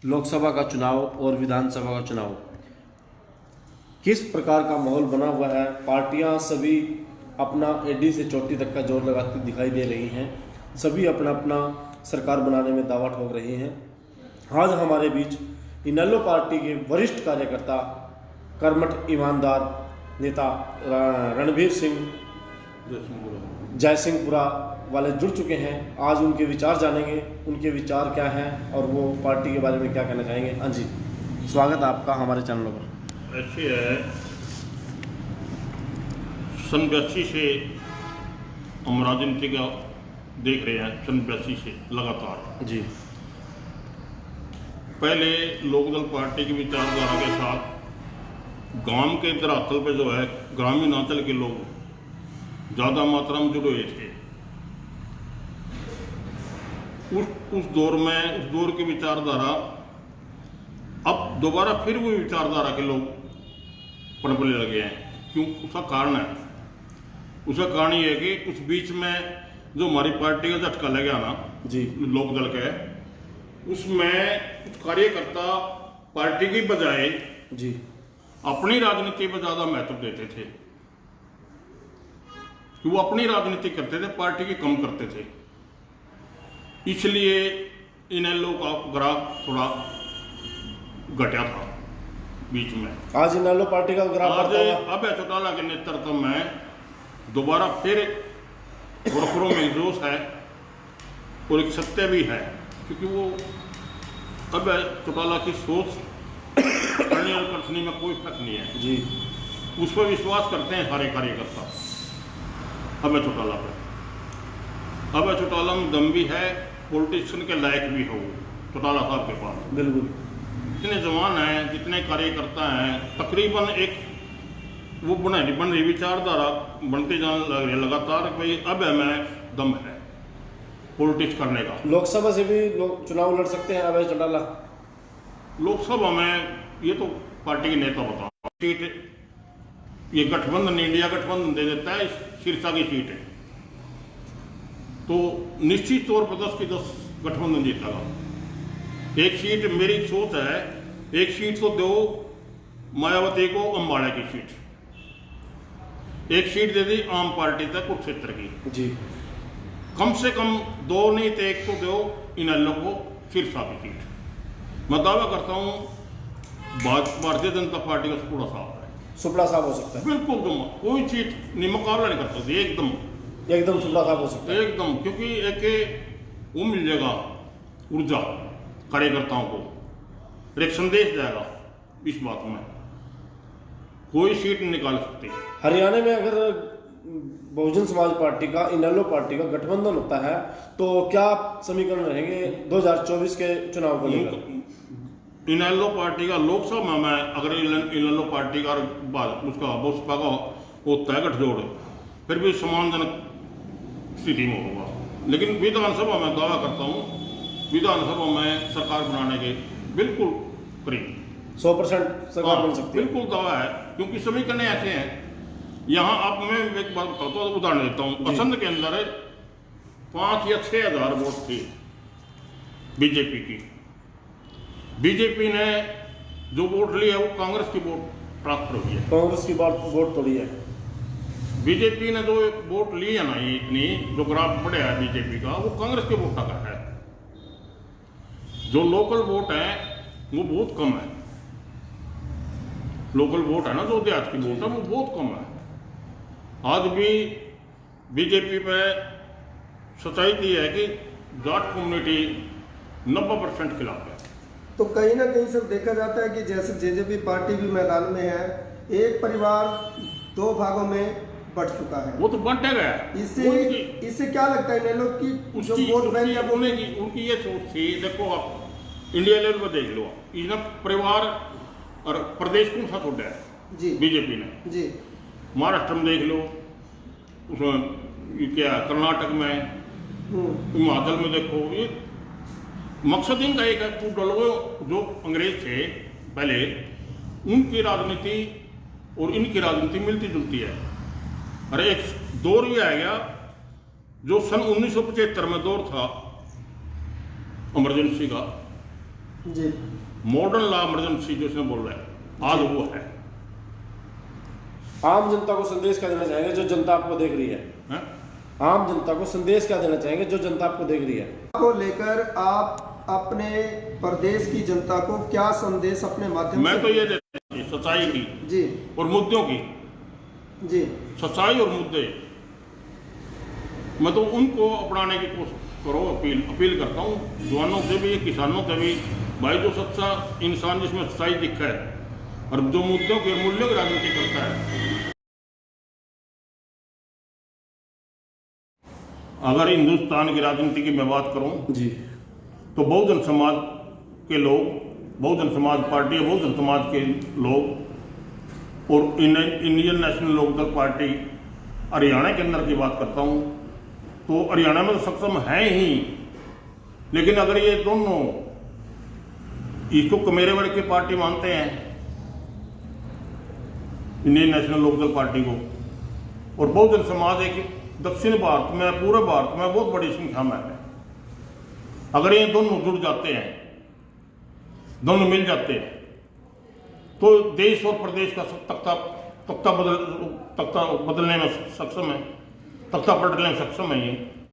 लोकसभा का चुनाव और विधानसभा का चुनाव किस प्रकार का माहौल बना हुआ है। पार्टियां सभी अपना एडी से चोटी तक का जोर लगाती दिखाई दे रही हैं। सभी अपना अपना सरकार बनाने में दावा ठोक रही हैं। आज हमारे बीच इनेलो पार्टी के वरिष्ठ कार्यकर्ता, कर्मठ ईमानदार नेता रणबीर सिंह जयसिंहपुरा वाले जुड़ चुके हैं। आज उनके विचार जानेंगे, उनके विचार क्या हैं और वो पार्टी के बारे में क्या कहना चाहेंगे। हाँ जी, स्वागत है आपका हमारे चैनल पर। ऐसे है, सन 82 से हम राजनीति का देख रहे हैं। सन 82 से लगातार जी, पहले लोकदल पार्टी की विचारधारा के साथ गांव के धरातल पे जो है ग्रामीण अंचल के लोग ज़्यादा मात्रा में जुड़े हुए थे। उस दौर की विचारधारा अब दोबारा फिर वो विचारधारा के लोग पनपने लगे हैं। क्यों? उसका कारण है, उसका कारण ये है कि उस बीच में जो हमारी पार्टी का झटका लग गया ना जी, लोकदल के, उसमें कुछ कार्यकर्ता पार्टी की बजाय जी, अपनी राजनीति पर ज्यादा महत्व देते थे कि वो अपनी राजनीति करते थे, पार्टी की कम करते थे। इसलिए इनेलो का ग्राफ थोड़ा घटा था बीच में। आज इनेलो पार्टी का ग्राफ आज अभय चौटाला के नेतृत्व में दोबारा फिर वर्करों में जोश है और एक सत्य भी है, क्योंकि वो अभय चौटाला की सोच करने और करने में कोई फर्क नहीं है जी। उस पर विश्वास करते हैं सारे कार्यकर्ता। अभय चौटाला पर, अभय चौटाला में दम भी है, पॉलिटिशियन के लायक भी है वो चौटाला साहब के पास। बिल्कुल, जितने जवान हैं, जितने कार्यकर्ता हैं, तकरीबन एक वो बन रही विचारधारा बनते जाने लग रही लगातार। भाई अब हमें दम है पॉलिटिक्स करने का। लोकसभा से भी लोग चुनाव लड़ सकते हैं अभय चौटाला। लोकसभा में ये तो पार्टी के नेता बताओ, सीट ये गठबंधन, इंडिया गठबंधन दे देता है, सिरसा की सीट है तो निश्चित तौर पर 10 की 10 गठबंधन जीतेगा। एक सीट मेरी सोच है, एक सीट तो दो मायावती को, अम्बाड़े की सीट, एक सीट दे दी आम पार्टी तक कुरुक्षेत्र की जी। कम से कम दो नहीं तो एक तो दो इनेलो को सिरसा की सीट। मैं दावा करता हूं भारतीय जनता पार्टी का सुपड़ा साहब है, सुपड़ा साहब हो सकता है। बिल्कुल दम, कोई चीज नहीं, मुकाबला नहीं कर सकती, एकदम सुपड़ा साहब हो सकता है एकदम। क्योंकि एक वो मिल जाएगा ऊर्जा कार्यकर्ताओं को, एक संदेश जाएगा इस बात में, कोई सीट नहीं निकाल सकती। हरियाणा में अगर बहुजन समाज पार्टी का इनेलो पार्टी का गठबंधन होता है तो क्या समीकरण रहेंगे 2024 के चुनाव को लेकर? इनेलो पार्टी का लोकसभा में अगर इनेलो पार्टी का उसका बसपा का होता है गठजोड़, फिर भी सम्मानजनक स्थिति में होगा। लेकिन विधानसभा में दावा करता हूँ, विधानसभा में सरकार बनाने के बिल्कुल करीब 100% सरकार बन सकती है। बिल्कुल दावा है, क्योंकि समीकरण ऐसे हैं। यहाँ आप मैं एक बात बताता हूँ, उदाहरण देता हूँ। असंध के अंदर 5 या 6 हजार वोट थे बीजेपी की। बीजेपी ने जो वोट लिया वो कांग्रेस की वोट ट्रांसफर हुई है, कांग्रेस की वोट तोड़ी है। बीजेपी ने जो वोट ली है ना, ये इतनी जो ग्राफ बढ़िया है बीजेपी का, वो कांग्रेस के वोट का है। जो लोकल वोट है वो बहुत कम है। लोकल वोट है ना, जो देहात की वोट है वो बहुत कम है। आज भी बीजेपी पे सच्चाई ये है कि जाट कम्युनिटी 90% खिलाफ है। तो कहीं ना कहीं सब देखा जाता है कि जैसे जेजेपी पार्टी भी मैदान में है, एक परिवार 2 भागों में बट चुका है। वो तो बंटेगा। इससे क्या लगता है इनेलो की जो वोट बैंक है उनकी ये सोच थी। देखो आप इंडिया लेवल पर देख लो, इन्हें परिवार और प्रदेश कौन सा छोड़ा है जी बीजेपी ने जी। महाराष्ट्र में देख लो, उसमें ये क्या, कर्नाटक में, हिमाचल में देखो। ये मकसद इनका एक है, तू डलो जो अंग्रेज थे पहले, उनकी राजनीति और इनकी राजनीति मिलती जुलती है। अरे एक दौर भी आ गया जो सन 1975 में दौर था इमरजेंसी का, जी मॉडर्न लॉ इमरजेंसी जो इसमें बोल रहा है आज वो है। आम जनता को संदेश क्या देना चाहेंगे जो जनता आपको देख रही है? हैं? आम जनता को संदेश क्या देना चाहेंगे जो जनता आपको देख रही है? को लेकर आप अपने प्रदेश की जनता को क्या संदेश अपने माध्यम मैं से तो ये देता हूं, सच्चाई की जी और मुद्दों की, जी सच्चाई और मुद्दे, मैं तो उनको अपनाने की कोशिश करो। अपील करता हूँ जवानों से भी, किसानों से भी, भाई जो सच्चा इंसान जिसमें सच्चाई दिखता है और जो मुद्दों के मूल्यों की राजनीति करता है। अगर हिंदुस्तान की राजनीति की मैं बात करूं जी तो बहुजन समाज के लोग, बहुजन समाज पार्टी, बहुजन समाज के लोग और Indian national Lokdal party Haryana के अंदर की बात करता हूं तो हरियाणा में तो सक्षम है ही, लेकिन अगर ये दोनों इसको कमेरे वर्ग की पार्टी मानते हैं इंडियन नेशनल लोकदल पार्टी को, और बहुजन समाज एक दक्षिण भारत में, पूरे भारत में बहुत बड़ी संख्या में है, अगर ये दोनों जुड़ जाते हैं, दोनों मिल जाते हैं तो देश और प्रदेश का तख्ता बदलने में सक्षम है, तख्ता पलटने में सक्षम है ये।